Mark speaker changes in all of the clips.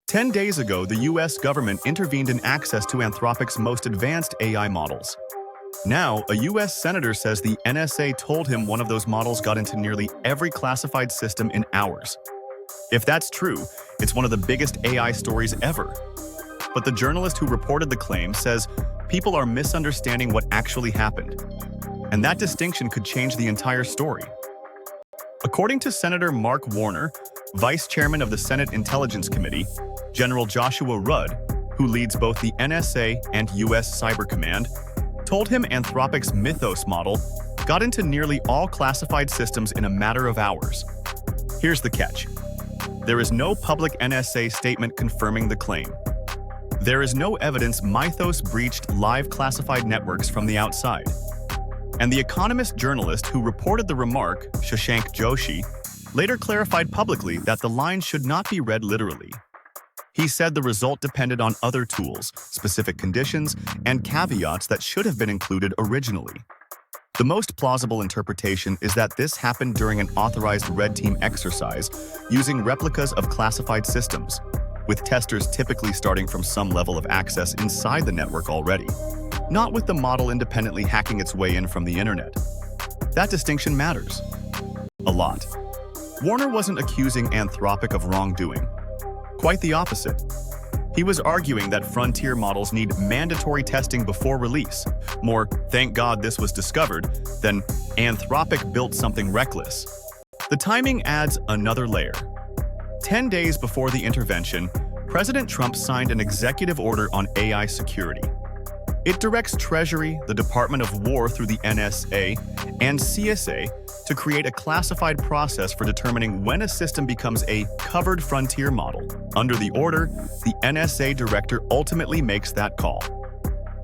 Speaker 1: 10 days ago, the US government intervened in access to Anthropic's most advanced AI models. Now, a US senator says the NSA told him one of those models got into nearly every classified system in hours. If that's true, it's one of the biggest AI stories ever. But the journalist who reported the claim says people are misunderstanding what actually happened. And that distinction could change the entire story. According to Senator Mark Warner, Vice Chairman of the Senate Intelligence Committee, General Joshua Rudd, who leads both the NSA and US Cyber Command, told him Anthropic's Mythos model got into nearly all classified systems in a matter of hours. Here's the catch. There is no public NSA statement confirming the claim. There is no evidence Mythos breached live classified networks from the outside. And the Economist journalist who reported the remark, Shashank Joshi, later clarified publicly that the line should not be read literally. He said the result depended on other tools, specific conditions, and caveats that should have been included originally. The most plausible interpretation is that this happened during an authorized red team exercise using replicas of classified systems, with testers typically starting from some level of access inside the network already, not with the model independently hacking its way in from the internet. That distinction matters a lot. Warner wasn't accusing Anthropic of wrongdoing. Quite the opposite. He was arguing that frontier models need mandatory testing before release. More, thank God this was discovered, than Anthropic built something reckless. The timing adds another layer. 10 days before the intervention, President Trump signed an executive order on AI security. It directs Treasury, the Department of War through the NSA, and CSA to create a classified process for determining when a system becomes a covered frontier model. Under the order, the NSA director ultimately makes that call.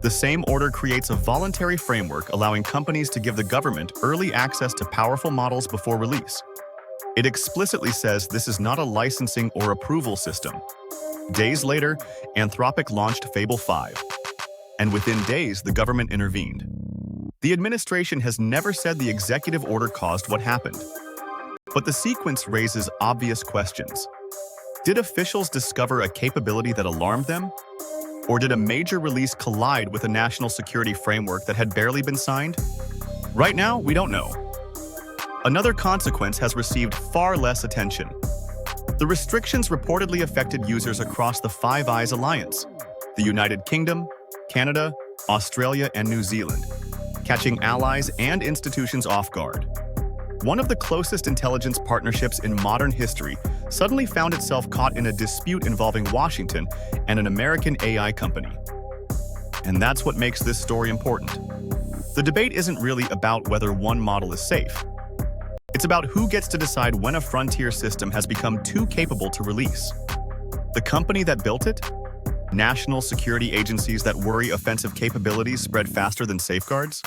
Speaker 1: The same order creates a voluntary framework allowing companies to give the government early access to powerful models before release. It explicitly says this is not a licensing or approval system. Days later, Anthropic launched Fable 5. And within days, the government intervened. The administration has never said the executive order caused what happened. But the sequence raises obvious questions. Did officials discover a capability that alarmed them? Or did a major release collide with a national security framework that had barely been signed? Right now, we don't know. Another consequence has received far less attention. The restrictions reportedly affected users across the Five Eyes Alliance, the United Kingdom, Canada, Australia, and New Zealand, catching allies and institutions off guard. One of the closest intelligence partnerships in modern history suddenly found itself caught in a dispute involving Washington and an American AI company. And that's what makes this story important. The debate isn't really about whether one model is safe. It's about who gets to decide when a frontier system has become too capable to release. The company that built it? National security agencies that worry offensive capabilities spread faster than safeguards?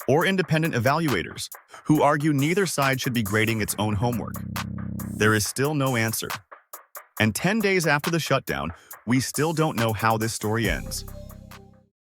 Speaker 1: Or independent evaluators, who argue neither side should be grading its own homework? There is still no answer. And 10 days after the shutdown, we still don't know how this story ends.